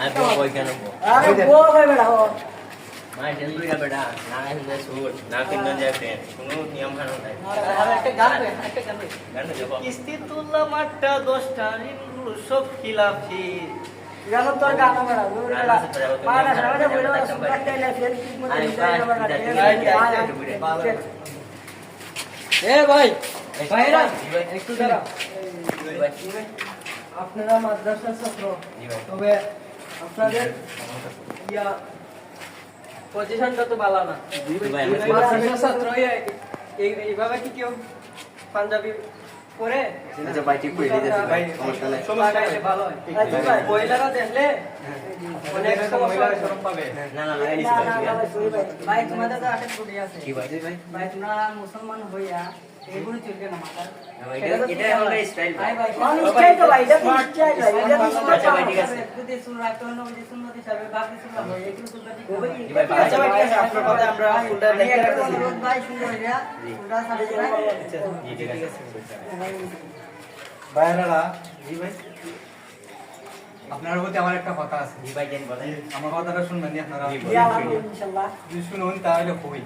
আগে কই কেন আরে বো ভাই বেটা ও মাই জেলবি না বেটা না হিন্দে সুট না কিন্ন যাবে কোনো নিয়ম কানুন নাই আরে একটা গান বে গান দেখো কিস্তি তুললাম 8টা 10টা ঋণগুলো সব খিলাফি গান তোর গান বেটা বেটা মানা সামনে বইলো সুপারটা এলে ফেল ঠিক মতো এ ভাই ভাইরা একটু দাঁড়া আপনারা মাদ্রাসার ছাত্র তবে আপনাদের ইয়া পজিশনটা তো ভালো না মাদ্রাসার ছাত্র এইভাবে কি কেউ পাঞ্জাবি পরে আচ্ছা ভাই ঠিক কই দিতেছি ভাই সমস্যা নাই ভালো হয় মহিলারা দেখলে অনেক মহিলারা শরম পাবে না না লাগাই দিছি ভাই তোমাদের তো আটের ছুটি আছে কি ভাই ভাই তোমরা মুসলমান হইয়া এগুলো চলবে না মাথার এটা আমাদের স্টাইল ভাই স্টাইল তো ভাই এটা স্টাইল ভাই এটা আচ্ছা ভাই ঠিক আছে যদি সুন্নাহ তো নবী সুন্নাহ হিসাবে বাকি সুন্নাহ হয় এগুলো তো ঠিক হবে ভাই আচ্ছা ভাই ঠিক আছে আপনার কথা আমরা ফুলটা দেখতে রাখতেছি ভাই সুন্দর হইয়া ফুলটা সাথে জি ঠিক আছে ভাইরা জি ভাই আপনার প্রতি আমার একটা কথা আছে। জি ভাই কেন বলেন আমার কথাটা শুনবেন আপনারা ইয়া আল্লাহ ইনশাআল্লাহ যদি শুনুন তাহলে হই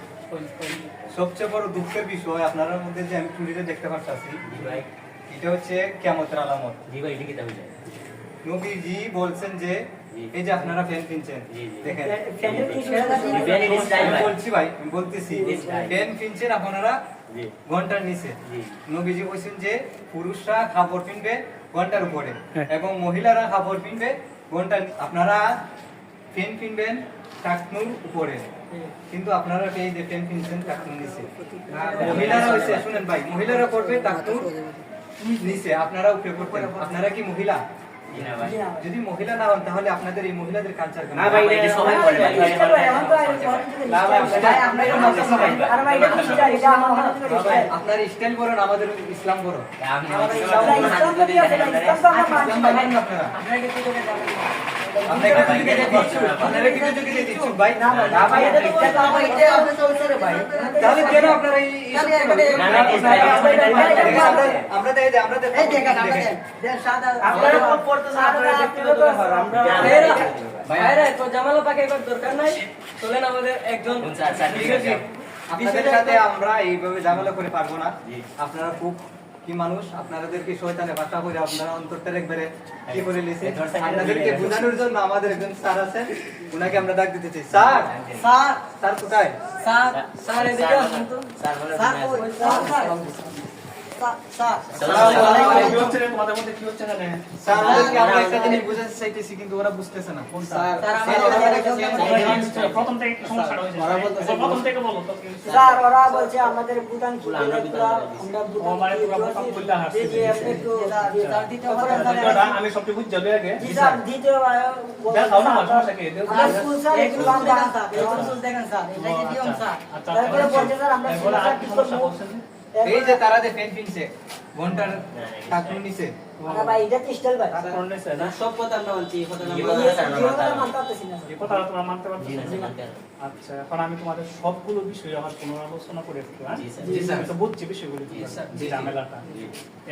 সবচেয়ে বড় দুঃখের বিষয় আপনার মধ্যে যে আমি চুরিটা দেখতে পাচ্ছি জি ভাই এটা হচ্ছে কিয়ামতের আলামত। জি ভাই ঠিক আছে নবীজি বলছেন যে এই যে আপনারা ফ্যান কিনছেন দেখেন ফ্যানের কি সেটা আমি বলছি ভাই আমি বলতেছি ফ্যান কিনছেন আপনারা জি ঘন্টার নিচে জি নবীজি বলছেন যে পুরুষরা কাপড় কিনবে ঘন্টার উপরে এবং মহিলারা কাপড় কিনবে ঘন্টা আপনারা ফ্যান কিনবেন টাকনুর উপরে কিন্তু আপনারা এই যে ফ্যান কিনছেন টাকনুর নিচে মহিলারা হইছে শুনেন ভাই মহিলারা করবে টাকনুর নিচে আপনারা উপরে করবেন আপনারা কি মহিলা জি না ভাই যদি মহিলা না হন তাহলে আপনাদের এই মহিলাদের কালচার না ভাই এটা সবাই করে ভাই না ভাই ভাই আমরা এটা মানতেছি ভাই আর ভাই এটা কি চাই এটা আমার ভাই আপনার স্টাইল বড় না আমাদের ইসলাম বড় আপনি ইসলাম তো দিয়ে আছে ইসলাম তো আমরা মানছি ভাই আপনারা আপনারা কি করে জানেন আপনারা কি কিছু কিছু দিচ্ছেন ভাই না ভাই এটা তো বলতে আমার এটা আমরা চলছে রে ভাই তাহলে কেন আপনারা এই আমরা দেই আমরা দেই এই দেখেন আমরা দেন সাদা আপনারা কোন পড়তেছেন আপনারা দেখতে তো আমরা ভাইরা তো জামালা পাকে এবার দরকার নাই চলেন আমাদের একজন আপনাদের সাথে আমরা এইভাবে ঝামেলা করে পারবো না আপনারা খুব কি মানুষ আপনাদেরকে শয়তানে ভাষা করে আপনারা অন্তরটা একবারে কি করে লিখে আপনাদেরকে বোঝানোর জন্য আমাদের একজন স্যার আছেন উনাকে আমরা ডাক দিতে চাই স্যার স্যার স্যার কোথায় স্যার স্যার এদিকে আসুন তো স্যার বলে স্যার কই স্যার স্যার আসসালামু আলাইকুম কি হচ্ছে তোমাদের মধ্যে কি হচ্ছে না স্যার আমাদেরকে আমরা একটা জিনিস বোঝাতে চাইতেছি কিন্তু ওরা বুঝতেছে না কোন স্যার প্রথম থেকে সমস্যাটা হয়েছে প্রথম থেকে বলো তো স্যার ওরা বলছে আমাদের বুতান কি আমরা বুতান আমরা ও মানে পুরো প্রথম খুললা হাসছে জি আপনি একটু স্যার দিতে হবে আমি সবটি বুঝ যাবে আগে জি স্যার দিতে দাও না সমস্যা কি দেও আমরা স্কুল স্যার একটু লাম দেখেন স্যার একটু স্কুল দেখেন স্যার এটা কি দিও স্যার তারপরে বলছে স্যার আমরা কি করব এই যে তারা যে পেন কিনছে ঘন্টার টাকুর নিচে না ভাই এটা কি স্টাইল ভাই করনেছে না সব কথা আমরা মানছি এই কথা কি বলা স্যার আমরা মানতে পারতেছি না এই কথা তোমরা মানতে পারছো জি না স্যার মানতে আচ্ছা এখন আমি তোমাদের সবগুলো বিষয় আমার পুনরালোচনা করে একটু হ্যাঁ জি স্যার জি স্যার আমি তো বুঝছি বিষয়গুলো কি জি ঝামেলাটা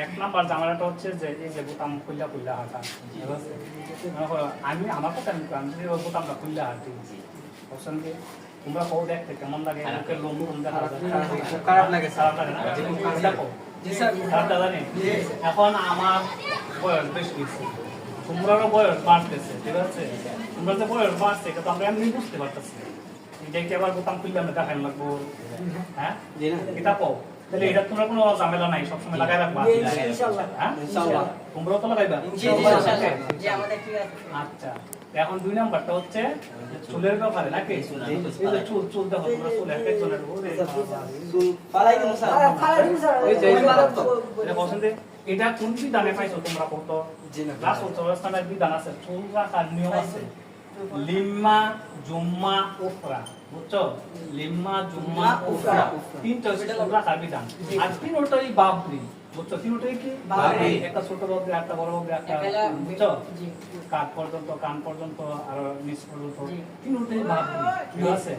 এক নাম্বার ঝামেলাটা হচ্ছে যে এই যে বোতাম খুললা খুললা হাঁটা ঠিক আছে আমি আমার কথা আমি যদি ওই বোতামটা খুললা হাঁটি অপশন কি তোমরা কও দেখতে কেমন লাগে লোকের লোম লোম দেখা খুব খারাপ লাগে স্যার খারাপ লাগে না দেখো জি স্যার খারাপ জানি এখন আমার বয়স বেশি হয়েছে তোমরারও বয়স বাড়তেছে ঠিক আছে তোমরা যে বয়স বাড়ছে এটা তো আমরা এমনি বুঝতে পারতেছি এটা কি আবার বোতাম খুললে আমরা দেখাই লাগবো হ্যাঁ এটা পাও তাহলে এটা তোমরা কোনো ঝামেলা নাই সবসময় লাগাই রাখবা ইনশাআল্লাহ হ্যাঁ ইনশাআল্লাহ তোমরাও তো লাগাইবা জি আমাদের ঠিক আছে আচ্ছা এখন দুই নাম্বারটা হচ্ছে চুলের ব্যাপারে নাকি এই যে চুল চুল দেখো তোমরা চুল এক একজনের চুল ফালাই দিন স্যার ফালাই দিন স্যার ওই যে এটা পছন্দে এটা কোন বিধানে পাইছো তোমরা কত জি না ক্লাস 14 এর বিধান আছে চুল রাখার নিয়ম আছে লিম্মা জুম্মা উফরা বুঝছো লিম্মা জুম্মা উফরা তিনটা চুল রাখার বিধান আর তিনটাই বাবরি বুঝছো তিনটাই কি বাবরি একটা ছোট বাবরি একটা বড় বাবরি একটা বুঝছো জি কান পর্যন্ত আর নিচ পর্যন্ত তিনটাই বাবরি ঠিক আছে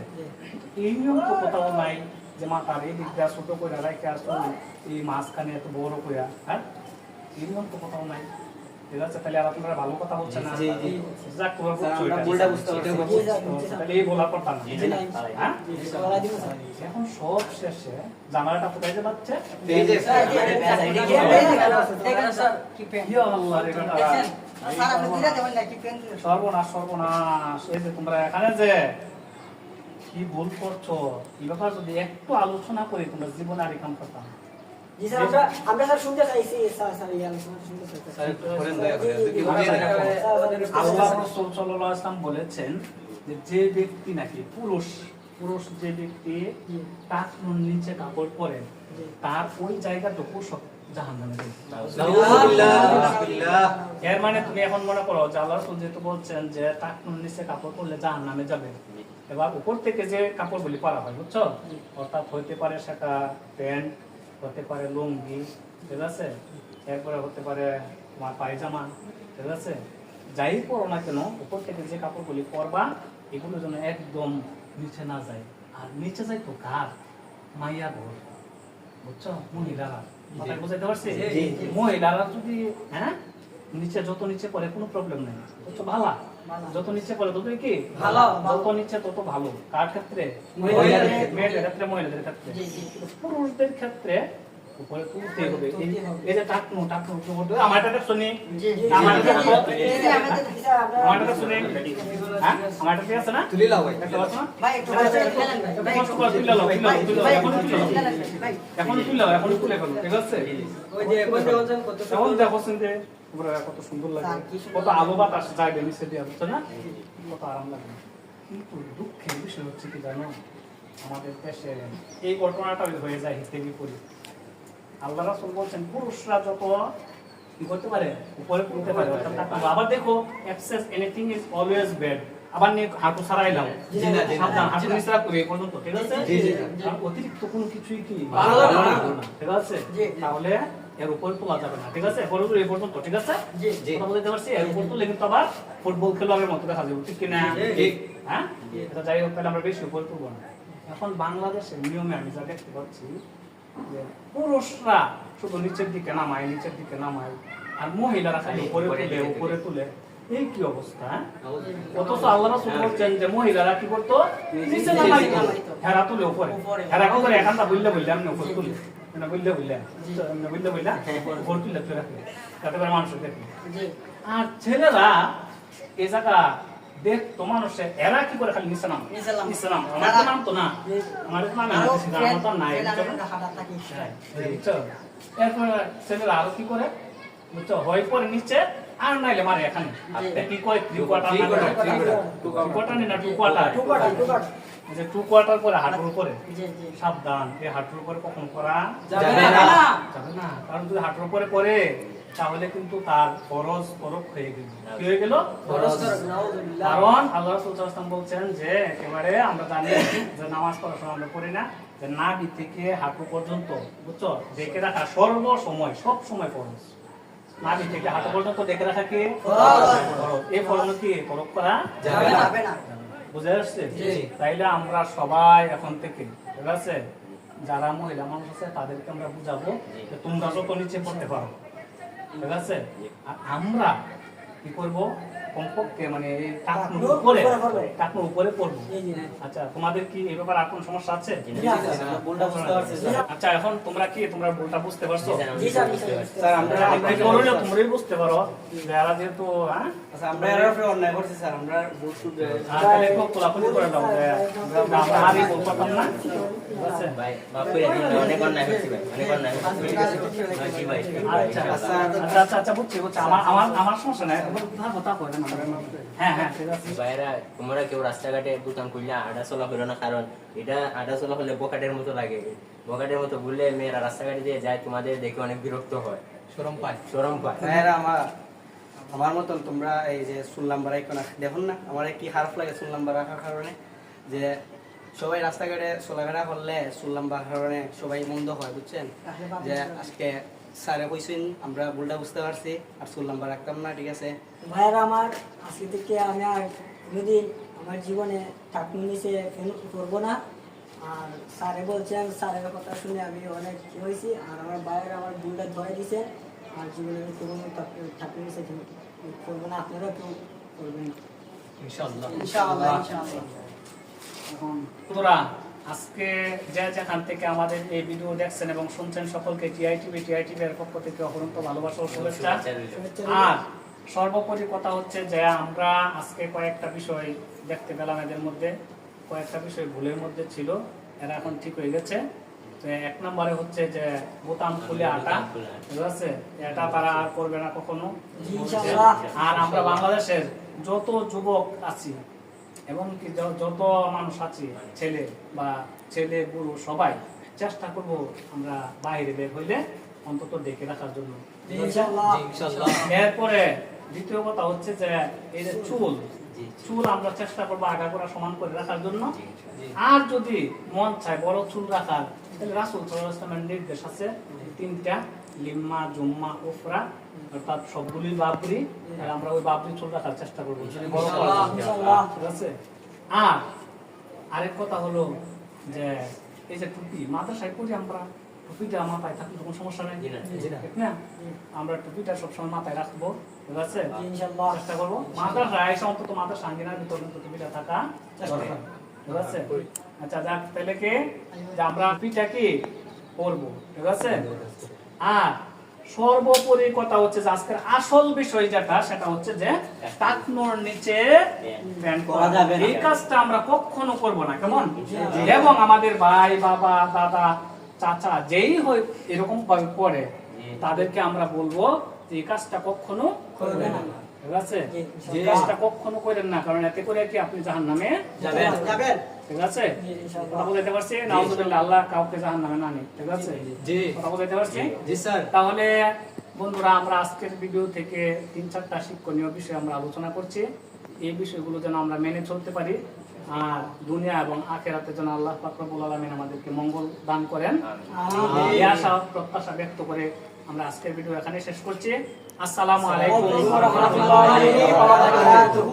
এই নিয়ম তো কোথাও নাই যে মাথার এই দিক দিয়ে ছোট করে রাখে আসো এই মাঝখানে এত বড় করে হ্যাঁ এই নিয়ম তো কোথাও নাই ঠিক আছে, তাহলে আর আপনারা ভালো কথা বলছেন না। জি, জি। যাক, তোমরা স্যার, বুঝছো আমরা এটা। ভুলটা বুঝতে পারছি। তাহলে এই বলার কথা না। হ্যাঁ? বলা দিব স্যার। এখন সব শেষে জামালাটা কোথায় যে যাচ্ছে? এই যে স্যার, দেখেন স্যার কি পেন। ইয়া আল্লাহ রে বেটা। দেখেন স্যার আপনি দিরা দেবেন না কি পেন দিলেন। সর্বনাশ সর্বনাশ। এই যে তোমরা এখানে যে কি ভুল করছো, এই ব্যাপারে যদি একটু আলোচনা করি তোমরা জীবনে আর এই কাম করতাম না। জি স্যার আমরা স্যার শুনতে চাইছি স্যার এই আলোচনা শুনতে চাইছি। স্যার একটু করেন দয়া করে যদি আল্লাহ আল্লাহ রাসূল সাল্লাল্লাহু আলাইহি ওয়াসাল্লাম বলেছেন যে ব্যক্তি নাকি পুরুষ যে ব্যক্তি টাকনুর নিচে কাপড় পরে তার ওই জায়গাটুকু সব জাহান্নামে যাবে। নাউযুবিল্লাহ। এর মানে তুমি এখন মনে করো যে আল্লাহ রাসূল যেহেতু বলছেন যে টাকনুর নিচে কাপড় পরলে জাহান্নামে যাবে, এবার উপর থেকে যে কাপড়গুলি পরা হয় বুঝছো, অর্থাৎ হইতে পারে সেটা প্যান্ট, হতে পারে লুঙ্গি, ঠিক আছে, এরপরে হতে পারে তোমার পায়জামা, ঠিক আছে, যাই পরো না কেন উপর থেকে যে কাপড়গুলি পরবা এগুলো যেন একদম নিচে না যায়। আর নিচে যাই তো কার? মাইয়া ঘর, বুঝছো, মহিলারা। কথা বুঝাইতে পারছি? মহিলারা যদি নিচে যত নিচে পরে কোনো প্রবলেম নেই, বুঝছো, ভালো যত নিচে পরে তত কি ভালো, যত নিচে তত ভালো। কার ক্ষেত্রে? মহিলাদের মেয়েদের ক্ষেত্রে, মহিলাদের ক্ষেত্রে। পুরুষদের ক্ষেত্রে উপরে তুলতেই হবে। এই যে টাকনু আমার এটা শুনি, আমার এটা শুনি, হ্যাঁ আমার এটা ঠিক আছে না? তুলি লাও ভাই। দেখতে পাচ্ছ না? ভাই একটু খেলেন ভাই কষ্ট করে তুলে লাও, এখন তুলে ফেলো, ঠিক আছে? ওই যে এখন যে কত এখন দেখছেন যে পুরো কত সুন্দর লাগে, কত আলো বাতাস যায় নিচে দিয়ে, বুঝছো না? কত আরাম লাগে। কিন্তু দুঃখের বিষয় হচ্ছে কি জানো, আমাদের দেশে এই ঘটনাটা হয়ে যায় হিতে বিপরীত। আল্লাহ রাসূল বলছেন পুরুষরা যত কি করতে পারে উপরে তুলতে পারে, আবার দেখো excess anything is always bad. আবার নিয়ে হাঁটু ছাড়াইলাম, সাবধান, হাঁটু নিচড়া করে এই পর্যন্ত, ঠিক আছে? কারণ অতিরিক্ত কোনো কিছুই কি ভালো না, ঠিক আছে? তাহলে এর উপর তোলা যাবে না, ঠিক আছে? এই পর্যন্ত, ঠিক আছে? কথা বলতে পারছি, এর উপর তুলে কিন্তু আবার ফুটবল খেলোয়াড়ের মতো দেখা যাবে, ঠিক কিনা? হ্যাঁ, এটা যাই হোক, তাহলে আমরা বেশি উপরে তুলবো না। এখন বাংলাদেশের নিয়মে আমি যা দেখতে পাচ্ছি যে পুরুষরা শুধু নিচের দিকে নামায় আর মহিলারা খালি উপরে তুলে। এই কি অবস্থা? অথচ আল্লাহ রাসূল বলছেন যে মহিলারা কি করতো? নিচে নামাইতো, হেরা তুলে উপরে। হেরা কি করে? এখানটা বললে আমি উপরে তুলি না, বললে উপরে তুলে রাখে, যাতে করে মানুষ দেখে। আর ছেলেরা এই জায়গা দেখতো মানুষে, এরা কি করে খালি নিচে নাম, আমার তো নাম তো না, আমার তো নামে আমার তো নাই, এরপরে ছেলেরা আরো কি করে বুঝছো, হয় পরে নিচে আর নাইলে মারে এখানে কি কয় টু কোয়ার্টার করে হাঁটুর উপরে। সাবধান, এই হাঁটুর উপরে কখন করা যাবে না, কারণ যদি হাঁটুর উপরে করে তাহলে কিন্তু তার ফরজ তরক হয়ে গেল। কি হয়ে গেল? কারণ আল্লাহ রাসূল সাল্লাল্লাহু আলাইহি ওয়াসাল্লাম বলছেন যে একেবারে আমরা জানি যে নামাজ পড়ার সময় আমরা পড়ি না যে নাভি থেকে হাঁটু পর্যন্ত, বুঝছো, দেখে রাখা সর্বসময় সব সময় ফরজ। নাভি থেকে হাঁটু পর্যন্ত দেখে রাখা কি ফরজ। এই ফরজ কি তরক করা যাবে না। বুঝে আসছে? তাইলে আমরা সবাই এখন থেকে, ঠিক আছে, যারা মহিলা মানুষ আছে তাদেরকে আমরা বুঝাবো যে তোমরা যত নিচে পড়তে পারো, ঠিক আছে, আর আমরা কি করবো কমপক্ষে মানে টাকনুর উপরে পড়বো। আচ্ছা, তোমাদের কি এই ব্যাপারে আর কোন সমস্যা আছে? আচ্ছা, এখন তোমরা ভুলটা বুঝতে পারছো? স্যার আমরা তোমরাই বুঝতে পারো যারা যেহেতু আমরা এর উপরে অন্যায় করছি স্যার, আমরা ভুল শুধরে কোলাকুলি করে দাও যে আমরা আরই বলতে পারতাম না, ঠিক আছে? ভাই মাফ করে দিন, অনেক অন্যায় করছি ভাই, অনেক অন্যায় করছি ভাই। আচ্ছা বুঝছি। আমার সমস্যা নাই, কথা করেন। হ্যাঁ ঠিক আছে। ভাইরা তোমরা কেউ রাস্তাঘাটে দোকান খুললে আডা চলা করো না, কারণ এটা আডা চলা হলে বকাটের মতো লাগে। বকাটের মতো বললে মেয়েরা রাস্তাঘাটে দিয়ে যায়, তোমাদের দেখে অনেক বিরক্ত হয়, শরম পায়। ভাইয়েরা আমার মতন তোমরা এই যে শুনলাম বাড়াই কোনা দেখুন না, আমার কি খারাপ লাগে শুনলাম বা রাখার কারণে, যে সবাই রাস্তাঘাটে চলাফেরা করলে শুনলাম বা কারণে সবাই মন্দ হয়, বুঝছেন? যে আজকে স্যারে কইছেন আমরা ভুলটা বুঝতে পারছি আর শুনলাম বা রাখতাম না, ঠিক আছে ভাইরা আমার। আজকে থেকে আমি আর কোনোদিন আমার জীবনে টাকনু নিচে করবো না। আর স্যারে বলছেন, স্যারের কথা শুনে আমি অনেক কি হয়েছি। আর আমার ভাইয়েরা আমার ভুলটা ধরে দিছে, আর জীবনে আমি কোনো ঠাকুর নিচে করবো না, আপনারাও কেউ করবেন না। ইনশাআল্লাহ ইনশাআল্লাহ ইনশাআল্লাহ। এখন বন্ধুরা, আজকে যে যেখান থেকে আমাদের এই ভিডিও দেখছেন এবং শুনছেন সকলকে টিআইটিভি এর পক্ষ থেকে অপরন্ত ভালোবাসা ও শুভেচ্ছা। আর সর্বোপরি কথা হচ্ছে যে আমরা আজকে কয়েকটা বিষয় দেখতে পেলাম, এদের মধ্যে কয়েকটা বিষয় ভুলের মধ্যে ছিল, এরা এখন ঠিক হয়ে গেছে। তো এক নম্বরে হচ্ছে যে বোতাম খুলে আটা, ঠিক আছে, এটা তারা আর করবে না কখনো। ইনশাআল্লাহ। আর আমরা বাংলাদেশের যত যুবক আছি এবং কি যত মানুষ আছে, ছেলে বুড়ো সবাই চেষ্টা করব আমরা বাইরে বের হইলে অন্তত ডেকে রাখার জন্য। ইনশাআল্লাহ ইনশাআল্লাহ এরপরে দ্বিতীয় কথা হচ্ছে যে এই যে চুল আমরা চেষ্টা করবো আগা করা সমান করে রাখার জন্য। আর যদি মন চায় বড় চুল রাখার, তাহলে রাসূল সাল্লাল্লাহু আলাইহি ওয়াসাল্লামের নির্দেশ আছে 3টা লিম্মা, জুম্মা, উফরা, অর্থাৎ সবগুলি বাবরি। আর আমরা ওই বাবরি চুল রাখার চেষ্টা করবো, বড় করার জন্য। ইনশাআল্লাহ। ঠিক আছে। আর আরেক কথা হলো যে এই যে টুপি মাদ্রাসায় পড়ি আমরা, টুপিটা মাথায় থাকলে কোনো সমস্যা নেই, ঠিক না? আমরা টুপিটা সবসময় মাথায় রাখবো, ঠিক আছে, ইনশাআল্লাহ। চেষ্টা করবো। মাদ্রাসায় এসে অন্তত মাদ্রাসা আঙ্গিনার ভিতর কিন্তু টুপিটা থাকা দরকার, ঠিক আছে। আচ্ছা যাক, তাহলে কি যে আমরা টুপিটা কি পরবো, ঠিক আছে। আর সর্বোপরি কথা হচ্ছে যে আজকের আসল বিষয় যেটা, সেটা হচ্ছে যে টাকনোর নিচে প্যান্ট পরা যাবে না। এই কাজটা আমরা কখনো করব না, কেমন? এবং আমাদের ভাই, বাবা, দাদা, চাচা যেই হয় এরকম ভাবে পড়ে, তাদেরকে আমরা বলবো যে এই কাজটা কখনো করবেন না, ঠিক আছে। এই কাজটা কখনো করেন না, কারণ এতে করে কি আপনি জাহান্নামে যাবেন, ঠিক আছে। কথা বলতে পারছি? নাউজুবিল্লাহ, আল্লাহ কাউকে জাহান্নামে না নিক, ঠিক আছে। জি কথা বলতে পারছি? জি স্যার। তাহলে বন্ধুরা, আমরা আজকের ভিডিও থেকে 3-4টা শিক্ষণীয় বিষয় আমরা আলোচনা করছি। এই বিষয়গুলো যেন আমরা মেনে চলতে পারি, আর দুনিয়া এবং আখিরাতে যেন আল্লাহ পাক রব্বুল আলামিন আমাদেরকে মঙ্গল দান করেন। এই আশা প্রত্যাশা ব্যক্ত করে আমরা আজকের ভিডিও এখানে শেষ করছি। আসসালামু আলাইকুম ওয়া রাহমাতুল্লাহি ওয়া বারাকাতুহু।